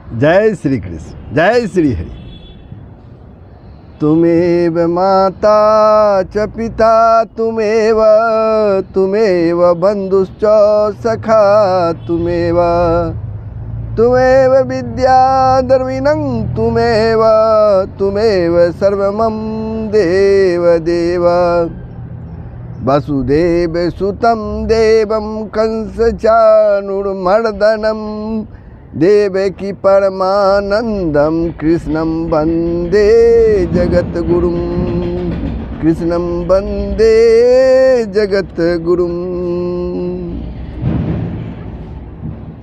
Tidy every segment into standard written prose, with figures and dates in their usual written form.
जय श्री कृष्ण, जय श्री हरि। तुमेव माता च पिता तुमेव बंधुश्च सखा तुमेव विद्या द्रविणं तुमेव सर्वमं देव वसुदेव सुतं देवं कंस चाणूरमर्दनं देवकी परमानंदं कृष्णं वंदे जगद्गुरुं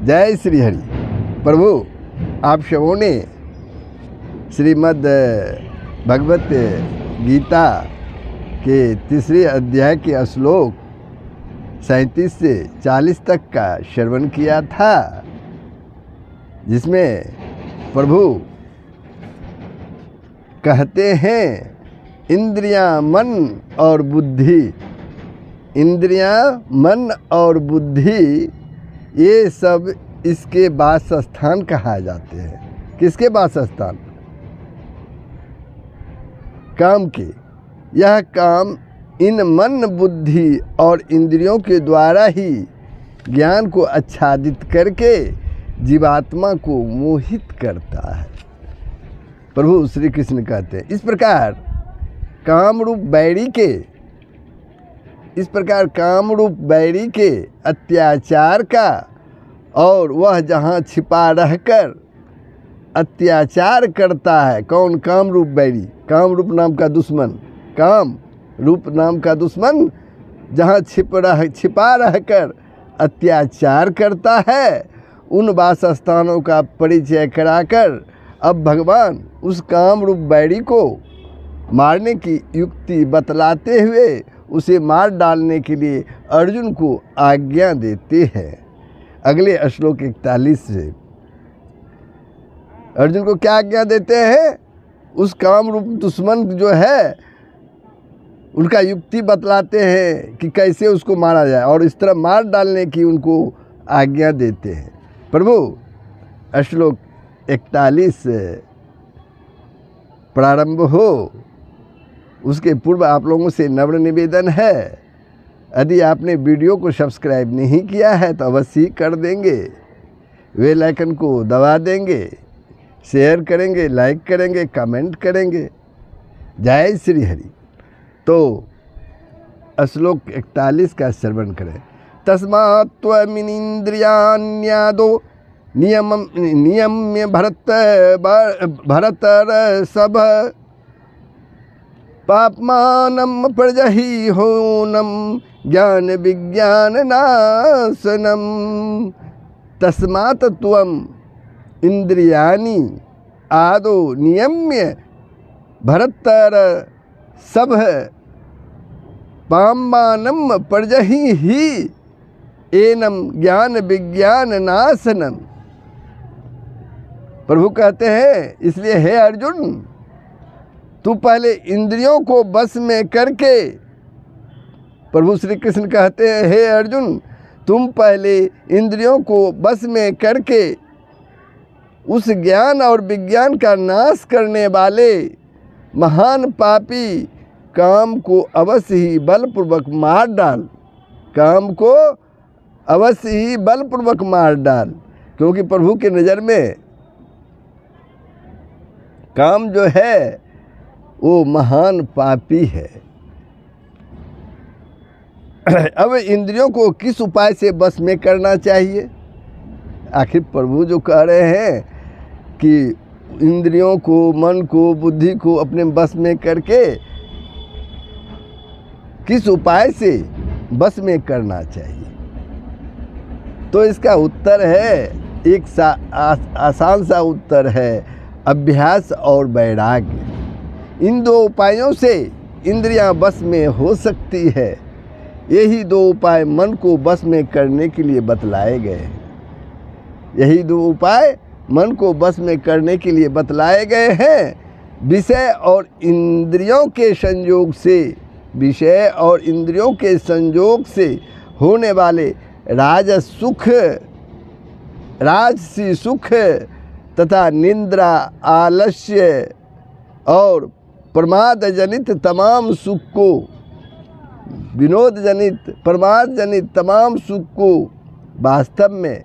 जय श्री हरि। प्रभु, आप सबों ने श्रीमद् भगवत गीता के तीसरे अध्याय के श्लोक 37 से 40 तक का श्रवण किया था, जिसमें प्रभु कहते हैं इंद्रियां, मन और बुद्धि ये सब इसके वासस्थान कहा जाते हैं। किसके वासस्थान? काम के। यह काम इन मन, बुद्धि और इंद्रियों के द्वारा ही ज्ञान को आच्छादित करके जीवात्मा को मोहित करता है। प्रभु श्री कृष्ण कहते हैं इस प्रकार कामरूप बैरी के अत्याचार का, और वह जहाँ छिपा रहकर अत्याचार करता है। कौन? कामरूप बैरी, कामरूप नाम का दुश्मन, काम रूप नाम का दुश्मन जहाँ छिपा रहकर अत्याचार करता है, उन वासस्थानों का परिचय कराकर अब भगवान उस कामरूप बैरी को मारने की युक्ति बतलाते हुए उसे मार डालने के लिए अर्जुन को आज्ञा देते हैं। अगले श्लोक 41 से अर्जुन को क्या आज्ञा देते हैं? उस कामरूप दुश्मन जो है उनका युक्ति बतलाते हैं कि कैसे उसको मारा जाए, और इस तरह मार डालने की उनको आज्ञा देते हैं। प्रभु, श्लोक 41 प्रारंभ हो, उसके पूर्व आप लोगों से नम्र निवेदन है, यदि आपने वीडियो को सब्सक्राइब नहीं किया है तो अवश्य ही कर देंगे, बेल आइकन को दबा देंगे, शेयर करेंगे, लाइक करेंगे, कमेंट करेंगे। जय श्री हरि। तो श्लोक 41 का श्रवण करें। तस्मात् त्वमिन्द्रियाण्यादो नियम्य भरतर्षभ पाप्मानं प्रजहिहोनं ज्ञान विज्ञान नाशनम। तस्मात् त्वम इंद्रियाणि आदो नियम्य भरतर्षभ पाप्मानं प्रजहि एनम ज्ञान विज्ञान नाशनम। प्रभु कहते हैं इसलिए हे अर्जुन, तू पहले इंद्रियों को बस में करके, प्रभु श्री कृष्ण कहते हैं हे अर्जुन, तुम पहले इंद्रियों को बस में करके उस ज्ञान और विज्ञान का नाश करने वाले महान पापी काम को अवश्य ही बलपूर्वक मार डाल। काम को अवश्य ही बलपूर्वक मार डाल, क्योंकि प्रभु के नज़र में काम जो है वो महान पापी है। अब इंद्रियों को किस उपाय से बस में करना चाहिए? आखिर प्रभु जो कह रहे हैं कि इंद्रियों को, मन को, बुद्धि को अपने बस में करके किस उपाय से बस में करना चाहिए, तो इसका उत्तर है, एक आसान सा उत्तर है, अभ्यास और वैराग्य। इन दो उपायों से इंद्रियां बस में हो सकती है। यही दो उपाय मन को बस में करने के लिए बतलाए गए हैं। यही दो उपाय मन को बस में करने के लिए बतलाए गए हैं। विषय और इंद्रियों के संयोग से, विषय और इंद्रियों के संयोग से होने वाले राजसी सुख तथा निद्रा, आलस्य और प्रमाद जनित तमाम सुख को, विनोद जनित प्रमाद जनित तमाम सुख को वास्तव में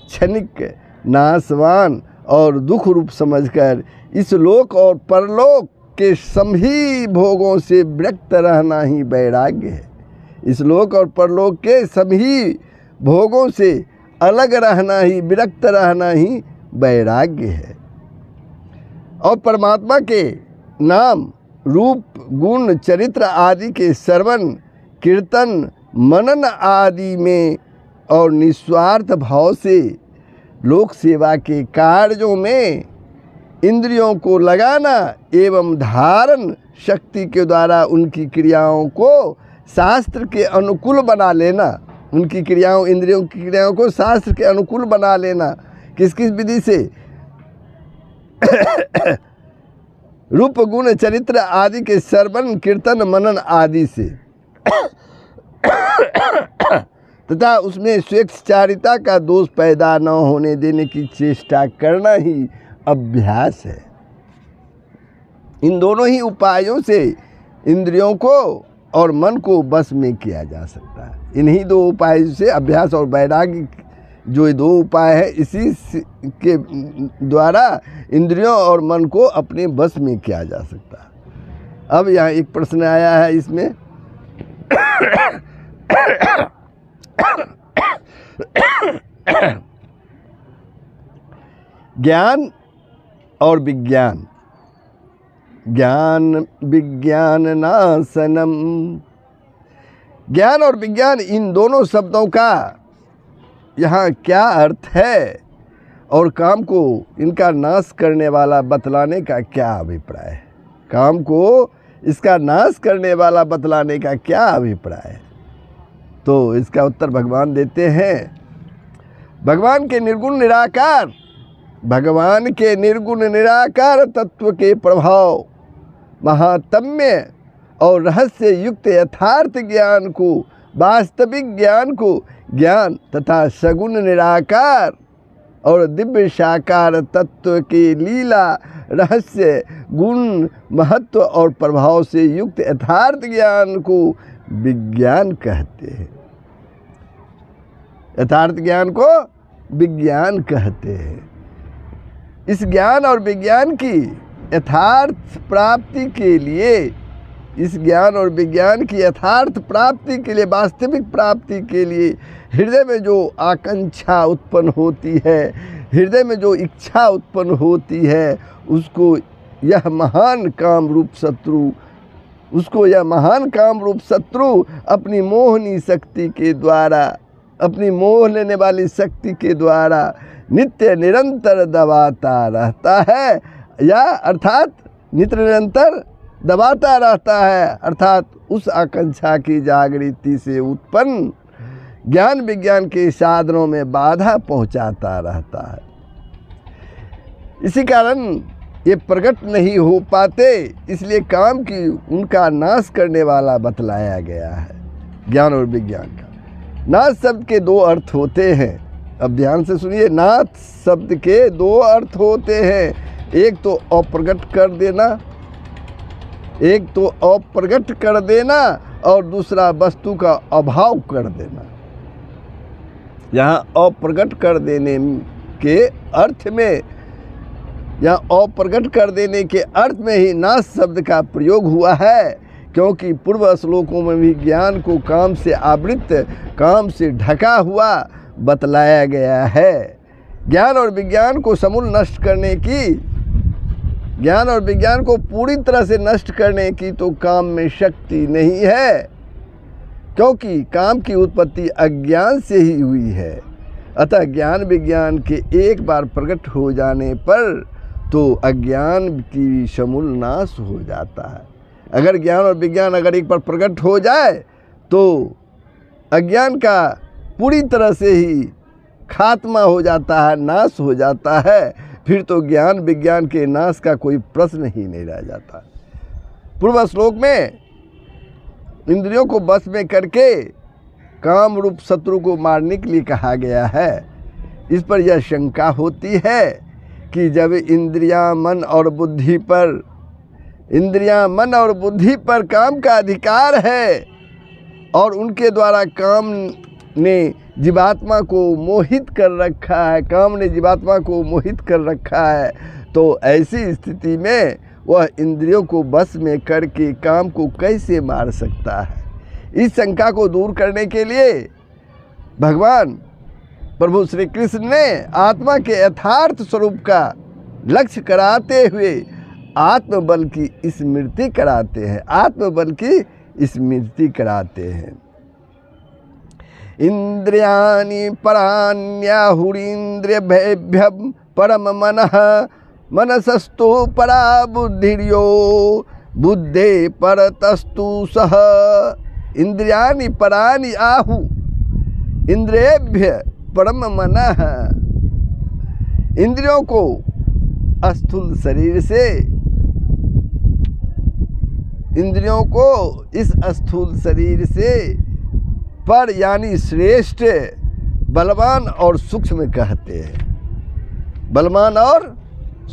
क्षणिक, नाशवान और दुख रूप समझकर इस लोक और परलोक के सभी भोगों से विरक्त रहना ही वैराग्य है। इस लोक और परलोक के सभी भोगों से अलग रहना ही, विरक्त रहना ही वैराग्य है। और परमात्मा के नाम, रूप, गुण, चरित्र आदि के श्रवण, कीर्तन, मनन आदि में और निस्वार्थ भाव से लोक सेवा के कार्यों में इंद्रियों को लगाना एवं धारण शक्ति के द्वारा उनकी क्रियाओं को शास्त्र के अनुकूल बना लेना, उनकी क्रियाओं, इंद्रियों की क्रियाओं को शास्त्र के अनुकूल बना लेना। किस किस विधि से? रूप, गुण, चरित्र आदि के श्रवण, कीर्तन, मनन आदि से तथा उसमें स्वेच्छाचारिता का दोष पैदा न होने देने की चेष्टा करना ही अभ्यास है। इन दोनों ही उपायों से इंद्रियों को और मन को बस में किया जा सकता है। इन्हीं दो उपायों से, अभ्यास और वैराग्य जो दो उपाय है, इसी के द्वारा इंद्रियों और मन को अपने बस में किया जा सकता है। अब यहाँ एक प्रश्न आया है इसमें ज्ञान और विज्ञान, ज्ञान विज्ञान नाशनम। ज्ञान और विज्ञान, इन दोनों शब्दों का यहाँ क्या अर्थ है और काम को इनका नाश करने वाला बतलाने का क्या अभिप्राय है? काम को इसका नाश करने वाला बतलाने का क्या अभिप्राय है? तो इसका उत्तर भगवान देते हैं। भगवान के निर्गुण निराकार, भगवान के निर्गुण निराकार तत्व के प्रभाव, महात्म्य और रहस्य युक्त यथार्थ ज्ञान को, वास्तविक ज्ञान को, ज्ञान तथा सगुण निराकार और दिव्य साकार तत्व के लीला, रहस्य, गुण, महत्व और प्रभाव से युक्त यथार्थ ज्ञान को विज्ञान कहते हैं। यथार्थ ज्ञान को विज्ञान कहते हैं। इस ज्ञान और विज्ञान की यथार्थ प्राप्ति के लिए, इस ज्ञान और विज्ञान की यथार्थ प्राप्ति के लिए, वास्तविक प्राप्ति के लिए हृदय में जो आकांक्षा उत्पन्न होती है, हृदय में जो इच्छा उत्पन्न होती है, उसको यह महान काम रूप शत्रु, उसको यह महान काम रूप शत्रु अपनी मोहनी शक्ति के द्वारा, अपनी मोह लेने वाली शक्ति के द्वारा नित्य निरंतर दबाता रहता है, या अर्थात नित्य निरंतर दबाता रहता है, अर्थात उस आकांक्षा की जागृति से उत्पन्न ज्ञान विज्ञान के साधनों में बाधा पहुंचाता रहता है। इसी कारण ये प्रकट नहीं हो पाते, इसलिए काम की उनका नाश करने वाला बतलाया गया है। ज्ञान और विज्ञान का नाश शब्द के दो अर्थ होते हैं। अब ध्यान से सुनिए, नाश शब्द के दो अर्थ होते हैं। एक तो अप्रगट कर देना, एक तो अप्रगट कर देना और दूसरा वस्तु का अभाव कर देना। यहाँ अप्रगट कर देने के अर्थ में, यहाँ अप्रगट कर देने के अर्थ में ही नाश शब्द का प्रयोग हुआ है, क्योंकि पूर्व श्लोकों में भी ज्ञान को काम से आवृत, काम से ढका हुआ बतलाया गया है। ज्ञान और विज्ञान को समूल नष्ट करने की, ज्ञान और विज्ञान को पूरी तरह से नष्ट करने की तो काम में शक्ति नहीं है, क्योंकि काम की उत्पत्ति अज्ञान से ही हुई है। अतः ज्ञान विज्ञान के एक बार प्रकट हो जाने पर तो अज्ञान की समूल नाश हो जाता है। अगर ज्ञान और विज्ञान अगर एक बार प्रकट हो जाए तो अज्ञान का पूरी तरह से ही खात्मा हो जाता है, नाश हो जाता है। फिर तो ज्ञान विज्ञान के नाश का कोई प्रश्न ही नहीं रह जाता। पूर्व श्लोक में इंद्रियों को बस में करके काम रूप शत्रु को मारने के लिए कहा गया है। इस पर यह शंका होती है कि जब इंद्रियां, मन और बुद्धि पर काम का अधिकार है और उनके द्वारा काम ने जीवात्मा को मोहित कर रखा है, काम ने जीवात्मा को मोहित कर रखा है, तो ऐसी स्थिति में वह इंद्रियों को बस में करके काम को कैसे मार सकता है। इस शंका को दूर करने के लिए भगवान प्रभु श्री कृष्ण ने आत्मा के यथार्थ स्वरूप का लक्ष्य कराते हुए आत्मबल की स्मृति कराते हैं, आत्मबल की स्मृति कराते हैं। इंद्रियाणि परान्याहुरीन्द्रियभ्यः परम मनः मनसस्तु परा बुद्धिर्यो बुद्धे परतस्तु सह। इंद्रियाणि परानि आहु इंद्रियेभ्य परम मनः। इंद्रियों को स्थूल शरीर से, इंद्रियों को इस स्थूल शरीर से पर यानी श्रेष्ठ, बलवान और सूक्ष्म कहते हैं, बलवान और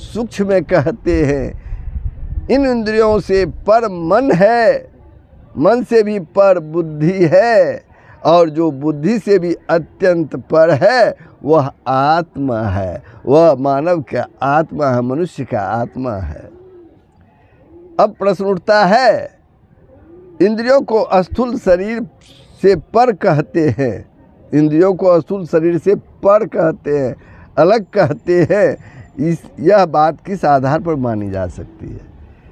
सूक्ष्म कहते हैं। इन इंद्रियों से पर मन है, मन से भी पर बुद्धि है, और जो बुद्धि से भी अत्यंत पर है वह आत्मा है, वह मानव का आत्मा है, मनुष्य का आत्मा है। अब प्रश्न उठता है, इंद्रियों को स्थूल शरीर से पर कहते हैं, इंद्रियों को स्थूल शरीर से पर कहते हैं, अलग कहते हैं, यह बात किस आधार पर मानी जा सकती है?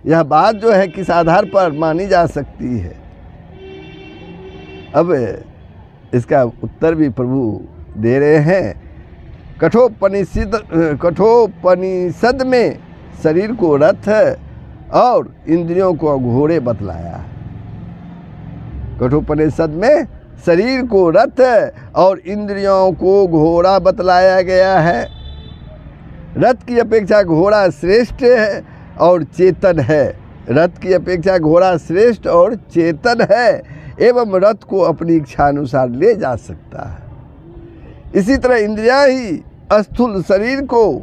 यह बात जो है किस आधार पर मानी जा सकती है? अब इसका उत्तर भी प्रभु दे रहे हैं। कठोपनिषद में शरीर को रथ और इंद्रियों को घोड़े बतलाया है। कठोपनिषद में शरीर को रथ और इंद्रियों को घोड़ा बतलाया गया है। रथ की अपेक्षा घोड़ा श्रेष्ठ है और चेतन है, रथ की अपेक्षा घोड़ा श्रेष्ठ और चेतन है एवं रथ को अपनी इच्छा अनुसार ले जा सकता है। इसी तरह इंद्रियां ही स्थूल शरीर को,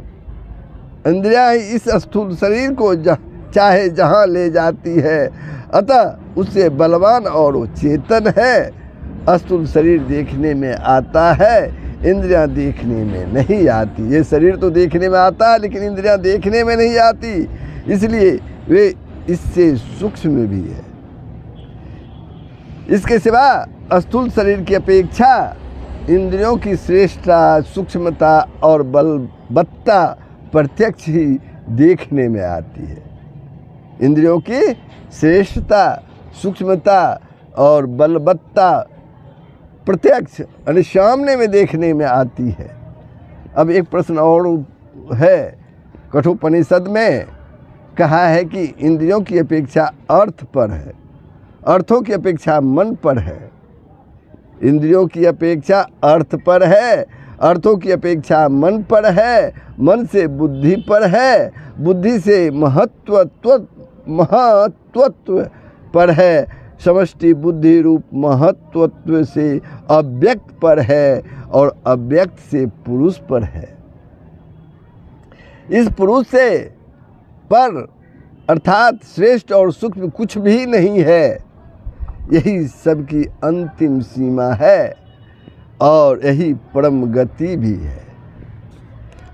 इंद्रियां ही इस स्थूल शरीर को चाहे जहां ले जाती है, अतः उससे बलवान और वो चेतन है। स्थूल शरीर देखने में आता है, इंद्रियां देखने में नहीं आती। ये शरीर तो देखने में आता है लेकिन इंद्रियां देखने में नहीं आती, इसलिए वे इससे सूक्ष्म भी है। इसके सिवा स्थूल शरीर की अपेक्षा इंद्रियों की श्रेष्ठता, सूक्ष्मता और बलवत्ता प्रत्यक्ष ही देखने में आती है। इंद्रियों की श्रेष्ठता, सूक्ष्मता और बलवत्ता प्रत्यक्ष यानी सामने में देखने में आती है। अब एक प्रश्न और है, कठोपनिषद में कहा है कि इंद्रियों की अपेक्षा अर्थ पर है, अर्थों की अपेक्षा मन पर है। इंद्रियों की अपेक्षा अर्थ पर है, अर्थों की अपेक्षा मन पर है, मन से बुद्धि पर है, बुद्धि से महत्वत्व पर है, समष्टि बुद्धि रूप महत्वत्व से अव्यक्त पर है और अव्यक्त से पुरुष पर है। इस पुरुष से पर अर्थात श्रेष्ठ और सूक्ष्म कुछ भी नहीं है। यही सबकी अंतिम सीमा है और यही परम गति भी है।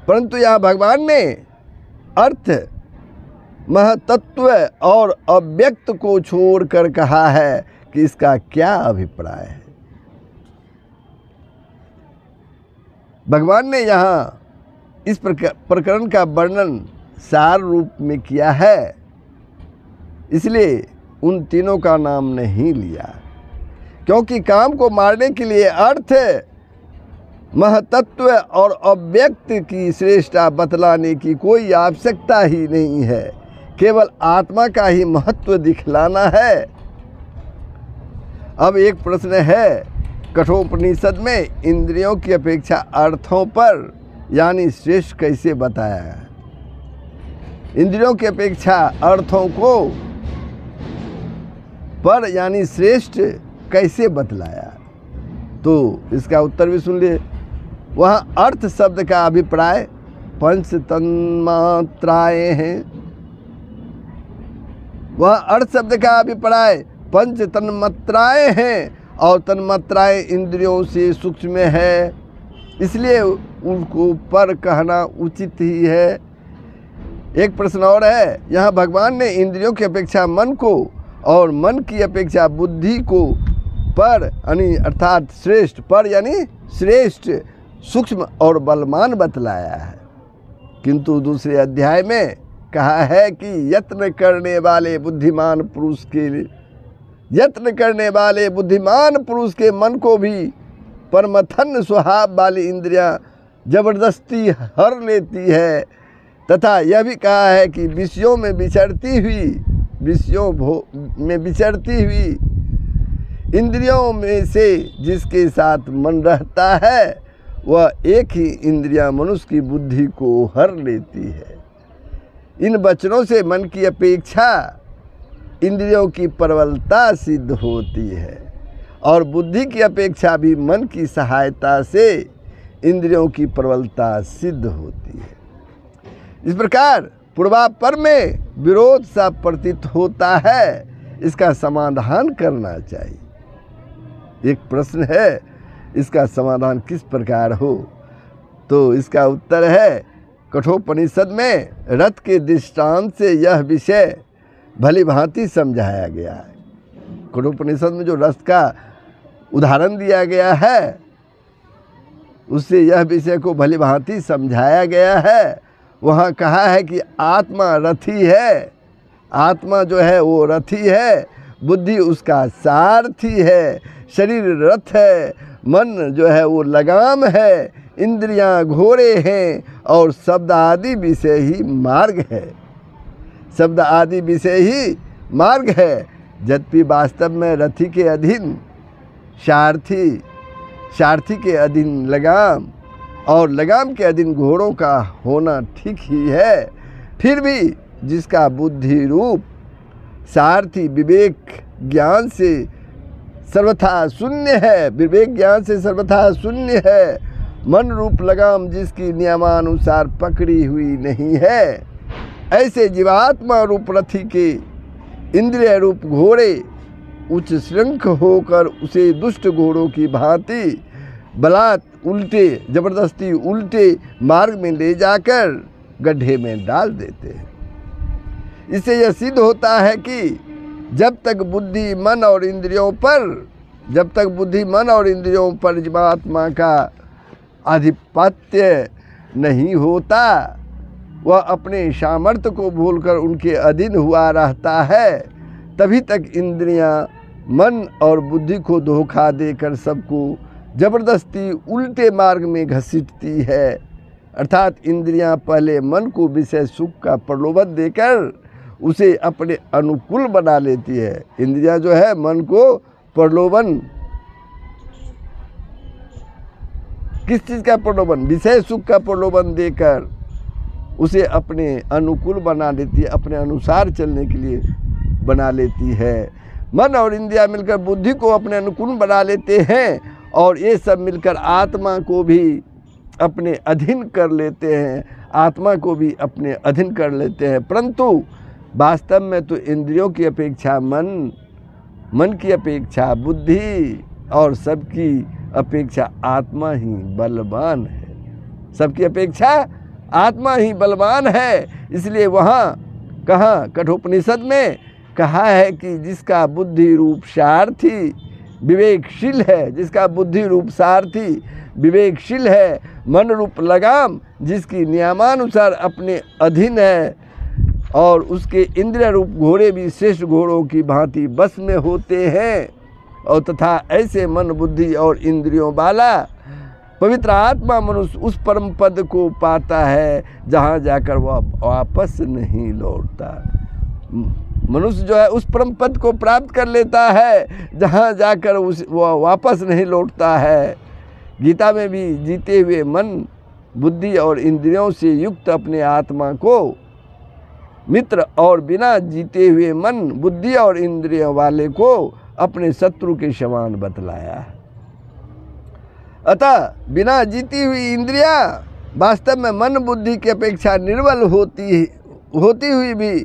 परंतु यहाँ भगवान ने अर्थ, महतत्व और अव्यक्त को छोड़कर कहा है कि इसका क्या अभिप्राय है। भगवान ने यहाँ इस प्रकरण का वर्णन सार रूप में किया है, इसलिए उन तीनों का नाम नहीं लिया, क्योंकि काम को मारने के लिए अर्थ, महतत्व और अव्यक्त की श्रेष्ठता बतलाने की कोई आवश्यकता ही नहीं है, केवल आत्मा का ही महत्व दिखलाना है। अब एक प्रश्न है, कठोपनिषद में इंद्रियों की अपेक्षा अर्थों पर यानी श्रेष्ठ कैसे बताया है? इंद्रियों की अपेक्षा अर्थों को पर यानी श्रेष्ठ कैसे बतलाया? तो इसका उत्तर भी सुन लिए। वहाँ अर्थ शब्द का अभिप्राय पंच तन्मात्राएं हैं। वह अर्थ शब्द का अभिप्राय पंच तन्मात्राएं हैं और तन्मात्राएं इंद्रियों से सूक्ष्म है, इसलिए उनको पर कहना उचित ही है। एक प्रश्न और है, यहाँ भगवान ने इंद्रियों की अपेक्षा मन को और मन की अपेक्षा बुद्धि को पर यानी अर्थात श्रेष्ठ, पर यानी श्रेष्ठ, सूक्ष्म और बलवान बतलाया है। किंतु दूसरे अध्याय में कहा है कि यत्न करने वाले बुद्धिमान पुरुष के मन को भी परमथन स्वभाव वाली इंद्रियां जबरदस्ती हर लेती है, तथा यह भी कहा है कि विषयों में विचरती हुई इंद्रियों में से जिसके साथ मन रहता है वह एक ही इंद्रियां मनुष्य की बुद्धि को हर लेती है। इन वचनों से मन की अपेक्षा इंद्रियों की प्रबलता सिद्ध होती है और बुद्धि की अपेक्षा भी मन की सहायता से इंद्रियों की प्रबलता सिद्ध होती है। इस प्रकार पूर्वापर में विरोध सा प्रतीत होता है, इसका समाधान करना चाहिए। एक प्रश्न है, इसका समाधान किस प्रकार हो? तो इसका उत्तर है, कठोपनिषद में रथ के दृष्टांत से यह विषय भली भांति समझाया गया है। कठोपनिषद में जो रथ का उदाहरण दिया गया है उससे यह विषय को भली भांति समझाया गया है। वहाँ कहा है कि आत्मा रथी है, आत्मा जो है वो रथी है, बुद्धि उसका सारथी है, शरीर रथ है, मन जो है वो लगाम है, इंद्रियां घोड़े हैं और शब्द आदि विषय ही मार्ग है। शब्द आदि विषय ही मार्ग है, यद्यपि वास्तव में रथी के अधीन सारथी, सारथी के अधीन लगाम और लगाम के अधीन घोड़ों का होना ठीक ही है। फिर भी जिसका बुद्धि रूप सारथी विवेक ज्ञान से सर्वथा शून्य है, विवेक ज्ञान से सर्वथा शून्य है, मन रूप लगाम जिसकी नियमानुसार पकड़ी हुई नहीं है, ऐसे जीवात्मा रूप रथी के इंद्रिय रूप घोड़े उच्च श्रृंख होकर उसे दुष्ट घोड़ों की भांति बलात् उल्टे, जबरदस्ती उल्टे मार्ग में ले जाकर गड्ढे में डाल देते हैं। इससे यह सिद्ध होता है कि जब तक बुद्धि मन और इंद्रियों पर जीवात्मा का आधिपत्य नहीं होता, वह अपने सामर्थ्य को भूलकर उनके अधीन हुआ रहता है, तभी तक इंद्रियां मन और बुद्धि को धोखा देकर सबको जबरदस्ती उल्टे मार्ग में घसीटती है। अर्थात इंद्रियां पहले मन को विषय सुख का प्रलोभन देकर उसे अपने अनुकूल बना लेती है। इंद्रियां जो है मन को प्रलोभन, किस चीज़ का प्रलोभन? विषय सुख का प्रलोभन देकर उसे अपने अनुकूल बना लेती है, अपने अनुसार चलने के लिए बना लेती है। मन और इंद्रियां मिलकर बुद्धि को अपने अनुकूल बना लेते हैं और ये सब मिलकर आत्मा को भी अपने अधीन कर लेते हैं, आत्मा को भी अपने अधीन कर लेते हैं। परंतु वास्तव में तो इंद्रियों की अपेक्षा मन की अपेक्षा बुद्धि और सबकी अपेक्षा आत्मा ही बलवान है। सबकी अपेक्षा आत्मा ही बलवान है। इसलिए वहाँ कहाँ कठोपनिषद में कहा है कि जिसका बुद्धि रूप सारथी विवेकशील है, जिसका बुद्धि रूप सारथी विवेकशील है, मन रूप लगाम जिसकी नियमानुसार अपने अधीन है और उसके इंद्रिय रूप घोड़े भी श्रेष्ठ घोड़ों की भांति बस में होते हैं, और तथा ऐसे मन बुद्धि और इंद्रियों वाला पवित्र आत्मा मनुष्य उस परम पद को पाता है जहाँ जाकर वह वापस नहीं लौटता। मनुष्य जो है उस परम पद को प्राप्त कर लेता है जहाँ जाकर वह वापस नहीं लौटता है। गीता में भी जीते हुए मन बुद्धि और इंद्रियों से युक्त अपने आत्मा को मित्र और बिना जीते हुए मन बुद्धि और इंद्रियों वाले को अपने शत्रु के समान बतलाया है। अतः बिना जीती हुई इंद्रियां वास्तव में मन बुद्धि की अपेक्षा निर्बल होती हुई भी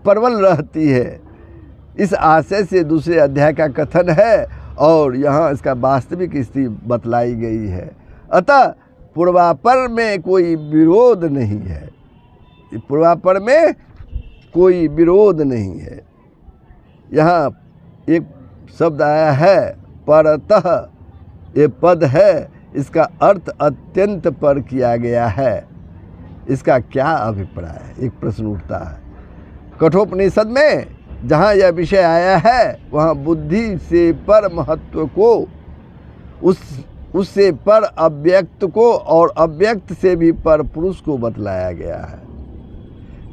प्रबल रहती है। इस आशय से दूसरे अध्याय का कथन है और यहाँ इसका वास्तविक स्थिति बतलाई गई है। अतः पूर्वापर में कोई विरोध नहीं है, पूर्वापर में कोई विरोध नहीं है। यहाँ एक शब्द आया है परतः, ये पद है, इसका अर्थ अत्यंत पर किया गया है। इसका क्या अभिप्राय है, एक प्रश्न उठता है। कठोपनिषद में जहाँ यह विषय आया है वहाँ बुद्धि से पर महत्व को, उससे पर अव्यक्त को और अव्यक्त से भी पर पुरुष को बतलाया गया है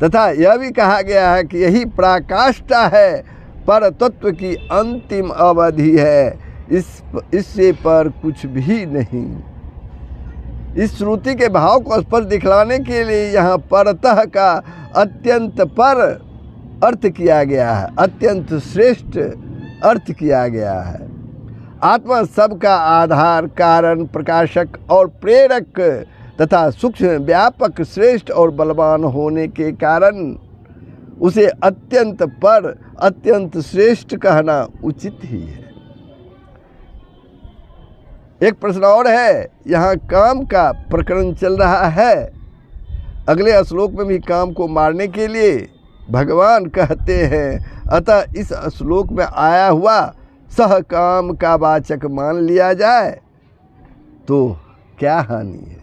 तथा यह भी कहा गया है कि यही पराकाष्ठा है, पर तत्व की अंतिम अवधि है, इससे पर कुछ भी नहीं। इस श्रुति के भाव को स्पष्ट दिखलाने के लिए यहाँ परतः का अत्यंत पर अर्थ किया गया है, अत्यंत श्रेष्ठ अर्थ किया गया है। आत्मा सबका आधार, कारण, प्रकाशक और प्रेरक तथा सूक्ष्म, व्यापक, श्रेष्ठ और बलवान होने के कारण उसे अत्यंत पर, अत्यंत श्रेष्ठ कहना उचित ही है। एक प्रश्न और है, यहाँ काम का प्रकरण चल रहा है। अगले श्लोक में भी काम को मारने के लिए भगवान कहते हैं, अतः इस श्लोक में आया हुआ सह काम का वाचक मान लिया जाए तो क्या हानि है।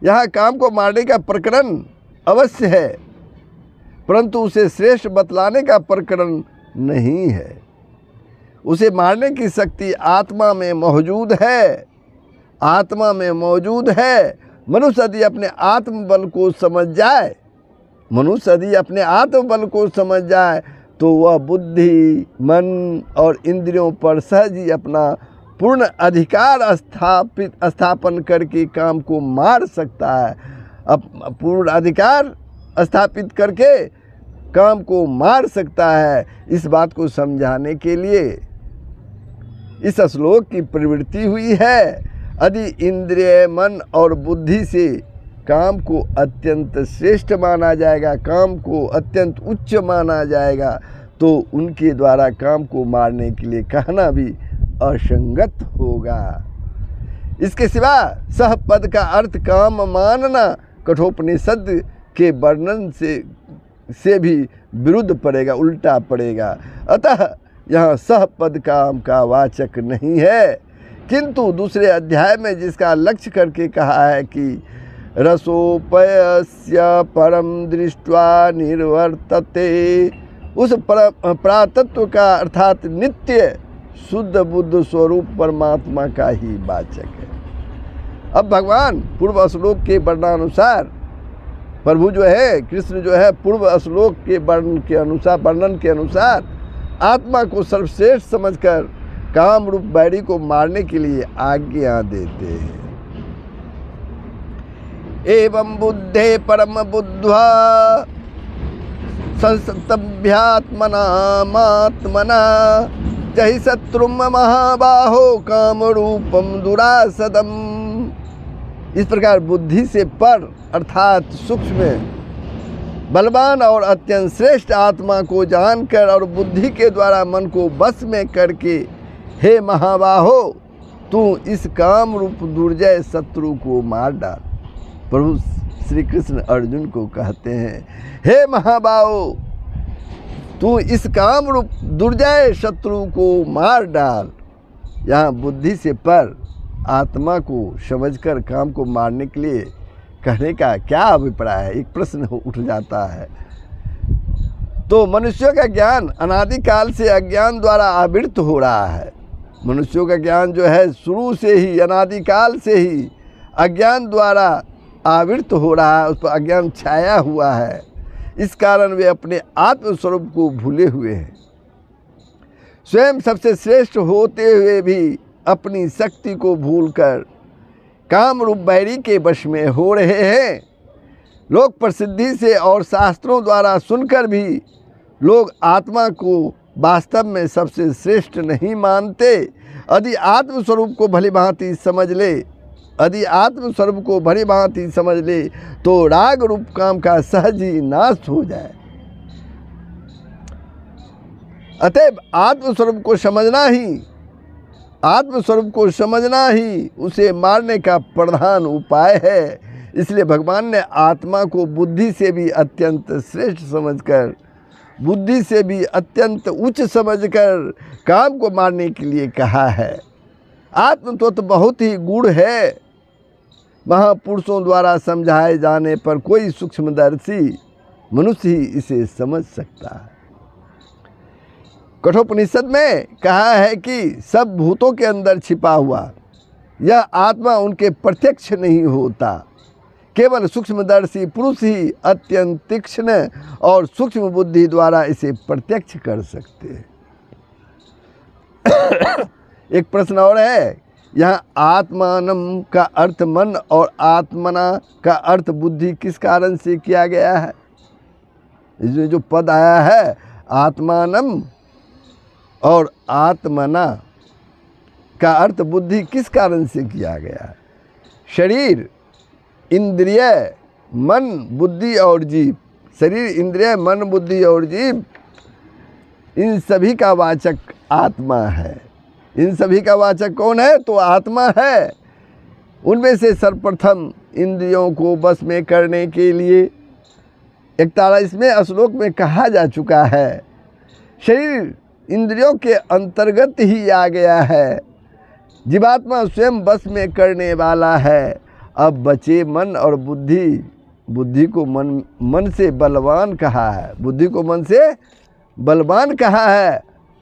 यहाँ काम को मारने का प्रकरण अवश्य है, परंतु उसे श्रेष्ठ बतलाने का प्रकरण नहीं है। उसे मारने की शक्ति आत्मा में मौजूद है, आत्मा में मौजूद है। मनुष्य यदि अपने आत्मबल को समझ जाए, मनुष्य यदि अपने आत्मबल को समझ जाए तो वह बुद्धि, मन और इंद्रियों पर सहज ही अपना पूर्ण अधिकार स्थापन करके काम को मार सकता है। अब पूर्ण अधिकार स्थापित करके काम को मार सकता है। इस बात को समझाने के लिए इस श्लोक की प्रवृत्ति हुई है। यदि इंद्रिय, मन और बुद्धि से काम को अत्यंत श्रेष्ठ माना जाएगा, काम को अत्यंत उच्च माना जाएगा, तो उनके द्वारा काम को मारने के लिए कहना भी असंगत होगा। इसके सिवा सह पद का अर्थ काम मानना कठोपनिषद के वर्णन से भी विरुद्ध पड़ेगा, उल्टा पड़ेगा। अतः यहाँ सह पद काम का वाचक नहीं है, किंतु दूसरे अध्याय में जिसका लक्ष्य करके कहा है कि रसोपयस्य परम दृष्ट्वा निर्वर्तते, उस प्रातत्व का अर्थात नित्य शुद्ध बुद्ध स्वरूप परमात्मा का ही वाचक है। अब भगवान पूर्व श्लोक के वर्णानुसार, प्रभु जो है, कृष्ण जो है, पूर्व श्लोक के वर्णन के अनुसार आत्मा को सर्वश्रेष्ठ समझकर काम रूप बैरी को मारने के लिए आज्ञा देते हैं। एवं बुद्धे परम बुद्ध्वा संस्तभ्यात्मना जहि शत्रुम महाबाहो काम रूपम दुरासदम। इस प्रकार बुद्धि से पर अर्थात सूक्ष्म, बलवान और अत्यंत श्रेष्ठ आत्मा को जानकर और बुद्धि के द्वारा मन को बस में करके, हे महाबाहो, तू इस काम रूप दुर्जय शत्रु को मार डाल। प्रभु श्री कृष्ण अर्जुन को कहते हैं, हे महाबाहो, तू इस काम रूप दुर्जय शत्रु को मार डाल। यहाँ बुद्धि से पर आत्मा को समझकर काम को मारने के लिए कहने का क्या अभिप्राय है, एक प्रश्न उठ जाता है। तो मनुष्यों का ज्ञान अनादिकाल से अज्ञान द्वारा आवृत हो रहा है। मनुष्यों का ज्ञान जो है शुरू से ही, अनादिकाल से ही अज्ञान द्वारा आवृत हो रहा है, उस पर अज्ञान छाया हुआ है। इस कारण वे अपने आत्मस्वरूप को भूले हुए हैं। स्वयं सबसे श्रेष्ठ होते हुए भी अपनी शक्ति को भूलकर काम रूप बैरी के वश में हो रहे हैं। लोक प्रसिद्धि से और शास्त्रों द्वारा सुनकर भी लोग आत्मा को वास्तव में सबसे श्रेष्ठ नहीं मानते। यदि आत्मस्वरूप को भली भांति समझ ले यदि आत्मस्वरूप को भली भांति समझ ले तो राग रूप काम का सहज ही नाश हो जाए। अतएव आत्मस्वरूप को समझना ही उसे मारने का प्रधान उपाय है। इसलिए भगवान ने आत्मा को बुद्धि से भी अत्यंत श्रेष्ठ समझकर, बुद्धि से भी अत्यंत उच्च समझकर काम को मारने के लिए कहा है। आत्म तत्व बहुत ही गूढ़ है। महापुरुषों द्वारा समझाए जाने पर कोई सूक्ष्मदर्शी मनुष्य ही इसे समझ सकता है। कठोपनिषद में कहा है कि सब भूतों के अंदर छिपा हुआ यह आत्मा उनके प्रत्यक्ष नहीं होता। केवल सूक्ष्मदर्शी पुरुष ही अत्यंत तीक्ष्ण और सूक्ष्म बुद्धि द्वारा इसे प्रत्यक्ष कर सकते हैं। एक प्रश्न और है, यहाँ आत्मानम का अर्थ मन और आत्मना का अर्थ बुद्धि किस कारण से किया गया है? इसमें जो पद आया है आत्मानम और आत्मना का अर्थ बुद्धि किस कारण से किया गया है? शरीर, इंद्रिय, मन, बुद्धि और जीव, शरीर, इंद्रिय, मन, बुद्धि और जीव, इन सभी का वाचक आत्मा है। इन सभी का वाचक कौन है? तो आत्मा है। उनमें से सर्वप्रथम इंद्रियों को बस में करने के लिए 41वें श्लोक में कहा जा चुका है। शरीर इंद्रियों के अंतर्गत ही आ गया है। जीवात्मा स्वयं बस में करने वाला है। अब बचे मन और बुद्धि। बुद्धि को मन से बलवान कहा है। बुद्धि को मन से बलवान कहा है।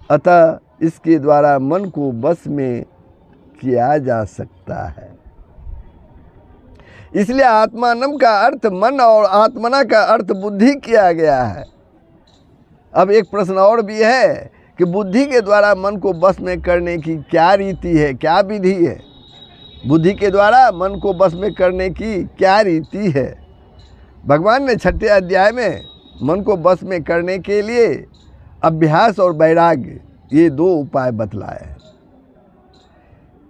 अतः इसके द्वारा मन को बस में किया जा सकता है। इसलिए आत्मानम का अर्थ मन और आत्मना का अर्थ बुद्धि किया गया है। अब एक प्रश्न और भी है कि बुद्धि के द्वारा मन को बस में करने की क्या रीति है, क्या विधि है? बुद्धि के द्वारा मन को बस में करने की क्या रीति है? भगवान ने 6ठे अध्याय में मन को बस में करने के लिए अभ्यास और वैराग्य, ये 2 उपाय बतलाए हैं।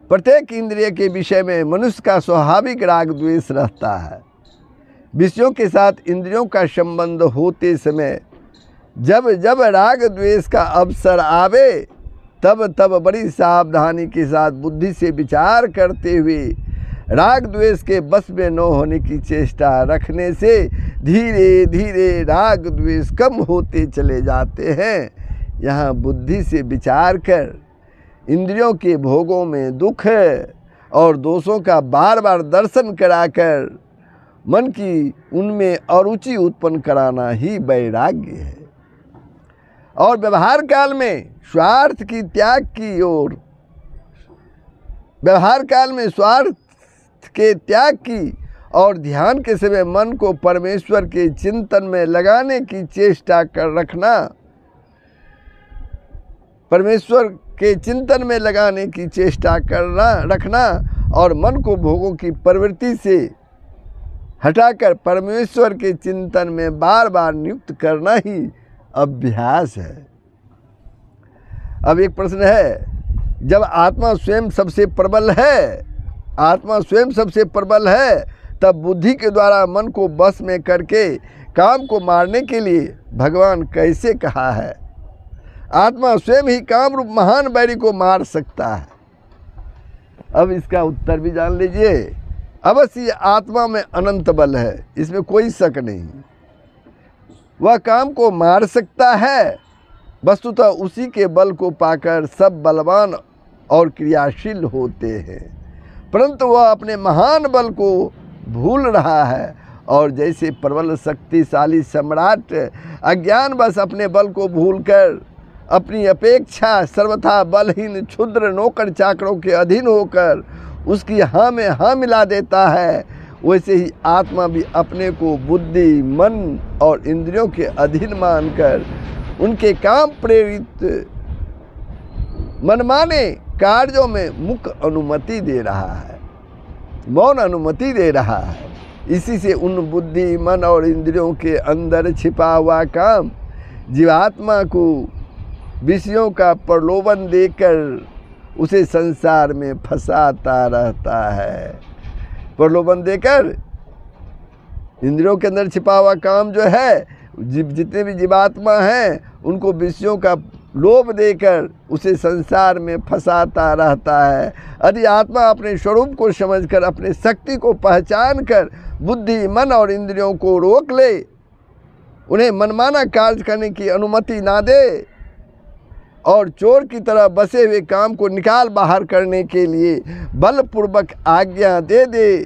प्रत्येक इंद्रिय के विषय में मनुष्य का स्वाभाविक राग द्वेष रहता है। विषयों के साथ इंद्रियों का संबंध होते समय जब जब राग द्वेष का अवसर आवे तब तब बड़ी सावधानी के साथ बुद्धि से विचार करते हुए राग द्वेष के बस में न होने की चेष्टा रखने से धीरे धीरे राग द्वेष कम होते चले जाते हैं। यहाँ बुद्धि से विचार कर इंद्रियों के भोगों में दुख और दोषों का बार बार दर्शन कराकर मन की उनमें अरुचि उत्पन्न कराना ही वैराग्य है। और व्यवहार काल में स्वार्थ की त्याग की ओर, व्यवहार काल में स्वार्थ के त्याग की और ध्यान के समय मन को परमेश्वर के चिंतन में लगाने की चेष्टा कर रखना, परमेश्वर के चिंतन में लगाने की चेष्टा करना रखना और मन को भोगों की प्रवृत्ति से हटाकर परमेश्वर के चिंतन में बार बार नियुक्त करना ही अभ्यास है। अब एक प्रश्न है, जब आत्मा स्वयं सबसे प्रबल है, आत्मा स्वयं सबसे प्रबल है, तब बुद्धि के द्वारा मन को बस में करके काम को मारने के लिए भगवान कैसे कहा है? आत्मा स्वयं ही काम रूप महान बैरी को मार सकता है। अब इसका उत्तर भी जान लीजिए। अवश्य आत्मा में अनंत बल है, इसमें कोई शक नहीं। वह काम को मार सकता है। वस्तुतः उसी के बल को पाकर सब बलवान और क्रियाशील होते हैं, परंतु वह अपने महान बल को भूल रहा है। और जैसे प्रबल शक्तिशाली सम्राट अज्ञानवश अपने बल को भूलकर अपनी अपेक्षा सर्वथा बलहीन क्षुद्र नौकर चाकरों के अधीन होकर उसकी हाँ में हाँ मिला देता है, वैसे ही आत्मा भी अपने को बुद्धि, मन और इंद्रियों के अधीन मानकर उनके काम प्रेरित मनमाने कार्यों में मुख्य अनुमति दे रहा है, मौन अनुमति दे रहा है। इसी से उन बुद्धि, मन और इंद्रियों के अंदर छिपा हुआ काम जीवात्मा को विषयों का प्रलोभन देकर उसे संसार में फंसाता रहता है। प्रलोभन देकर, इंद्रियों के अंदर छिपा हुआ काम जो है, जितने भी जीवात्मा हैं उनको विषयों का लोभ देकर उसे संसार में फंसाता रहता है। यदि आत्मा अपने स्वरूप को समझकर, अपने शक्ति को पहचान कर बुद्धि, मन और इंद्रियों को रोक ले, उन्हें मनमाना कार्य करने की अनुमति ना दे और चोर की तरह बसे हुए काम को निकाल बाहर करने के लिए बलपूर्वक आज्ञा दे दे,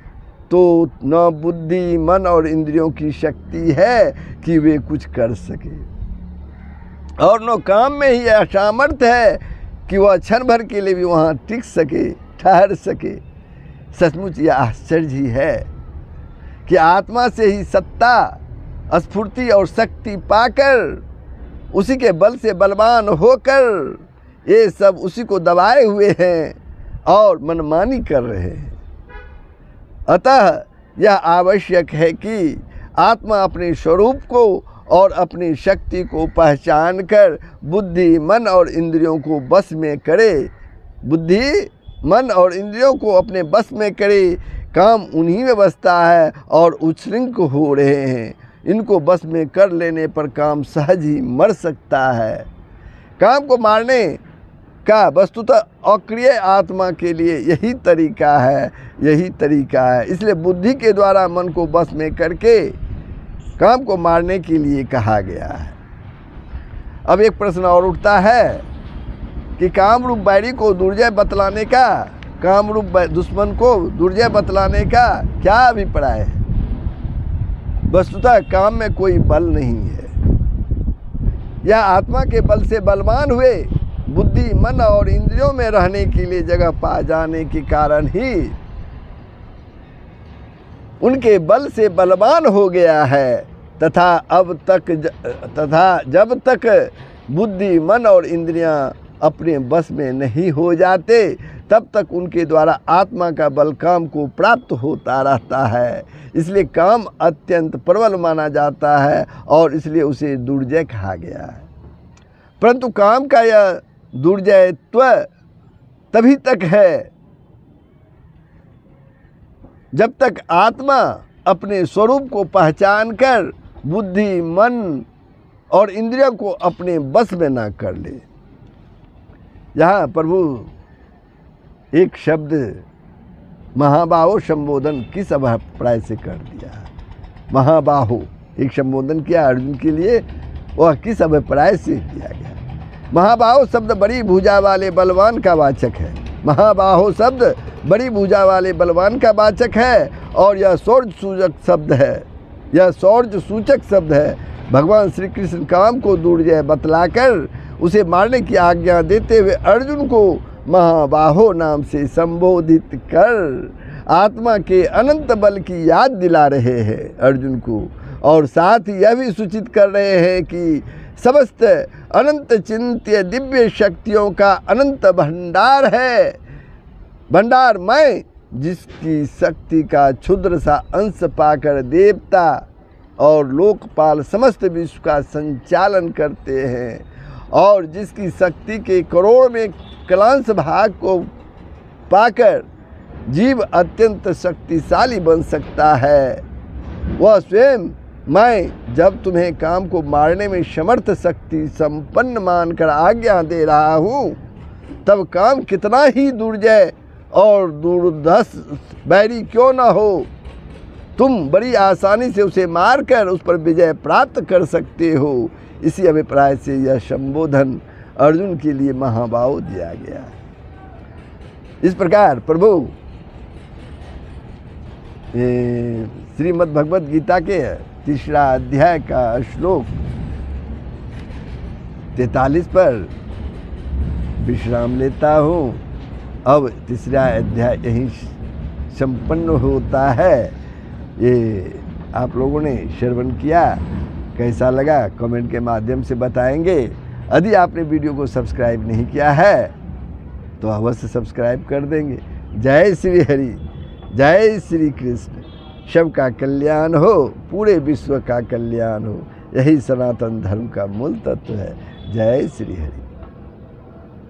तो न बुद्धि, मन और इंद्रियों की शक्ति है कि वे कुछ कर सके, और न काम में ही असामर्थ्य है कि वह क्षण भर के लिए भी वहाँ टिक सके, ठहर सके। सचमुच यह आश्चर्य ही है कि आत्मा से ही सत्ता, स्फूर्ति और शक्ति पाकर, उसी के बल से बलवान होकर ये सब उसी को दबाए हुए हैं और मनमानी कर रहे हैं। अतः यह आवश्यक है कि आत्मा अपने स्वरूप को और अपनी शक्ति को पहचान कर बुद्धि, मन और इंद्रियों को बस में करे, बुद्धि, मन और इंद्रियों को अपने बस में करे। काम उन्हीं में बसता है और उच्छृंख हो रहे हैं। इनको बस में कर लेने पर काम सहज ही मर सकता है। काम को मारने का वस्तुतः अक्रिय आत्मा के लिए यही तरीका है, यही तरीका है। इसलिए बुद्धि के द्वारा मन को बस में करके काम को मारने के लिए कहा गया है। अब एक प्रश्न और उठता है कि काम रूप बैरी को दुर्जय बतलाने का, काम रूप दुश्मन को दुर्जय बतलाने का क्या अभिप्राय है? वस्तुतः काम में कोई बल नहीं है। यह आत्मा के बल से बलवान हुए, बुद्धि, मन और इंद्रियों में रहने के लिए जगह पा जाने के कारण ही उनके बल से बलवान हो गया है, तथा जब तक बुद्धि, मन और इंद्रियां अपने बस में नहीं हो जाते, तब तक उनके द्वारा आत्मा का बल काम को प्राप्त होता रहता है। इसलिए काम अत्यंत प्रबल माना जाता है और इसलिए उसे दुर्जय कहा गया है। परंतु काम का यह दुर्जयत्व तभी तक है जब तक आत्मा अपने स्वरूप को पहचान कर बुद्धि, मन और इंद्रियों को अपने बस में ना कर ले। यहाँ प्रभु एक शब्द महाबाहो संबोधन किस अभिप्राय से कर दिया? महाबाहो एक संबोधन किया अर्जुन के लिए, वह किस अभिप्राय से किया गया? महाबाहो शब्द बड़ी भुजा वाले बलवान का वाचक है। महाबाहो शब्द बड़ी भुजा वाले बलवान का वाचक है और यह शौर्य सूचक शब्द है, यह शौर्य सूचक शब्द है। भगवान श्री कृष्ण काम को दुर्जय बतलाकर उसे मारने की आज्ञा देते हुए अर्जुन को महाबाहो नाम से संबोधित कर आत्मा के अनंत बल की याद दिला रहे हैं अर्जुन को, और साथ ही यह भी सूचित कर रहे हैं कि समस्त अनंत चिंत्य दिव्य शक्तियों का अनंत भंडार है, भंडार मैं, जिसकी शक्ति का क्षुद्र सा अंश पाकर देवता और लोकपाल समस्त विश्व का संचालन करते हैं, और जिसकी शक्ति के करोड़ में कलांश भाग को पाकर जीव अत्यंत शक्तिशाली बन सकता है। वह स्वयं मैं जब तुम्हें काम को मारने में समर्थ शक्ति संपन्न मानकर आज्ञा दे रहा हूँ, तब काम कितना ही दुर्जय और दुर्धर्ष बैरी क्यों न हो, तुम बड़ी आसानी से उसे मारकर उस पर विजय प्राप्त कर सकते हो। इसी अभिप्राय से यह संबोधन अर्जुन के लिए महाबाहो दिया गया। इस प्रकार प्रभु श्रीमद् भगवद गीता के 3रा अध्याय का श्लोक 43 पर विश्राम लेता हूँ। अब 3रा अध्याय यहीं संपन्न होता है। ये आप लोगों ने श्रवण किया, कैसा लगा कमेंट के माध्यम से बताएंगे। यदि आपने वीडियो को सब्सक्राइब नहीं किया है तो अवश्य सब्सक्राइब कर देंगे। जय श्री हरि, जय श्री कृष्ण। सबका कल्याण हो, पूरे विश्व का कल्याण हो, यही सनातन धर्म का मूल तत्व है। जय श्री हरि।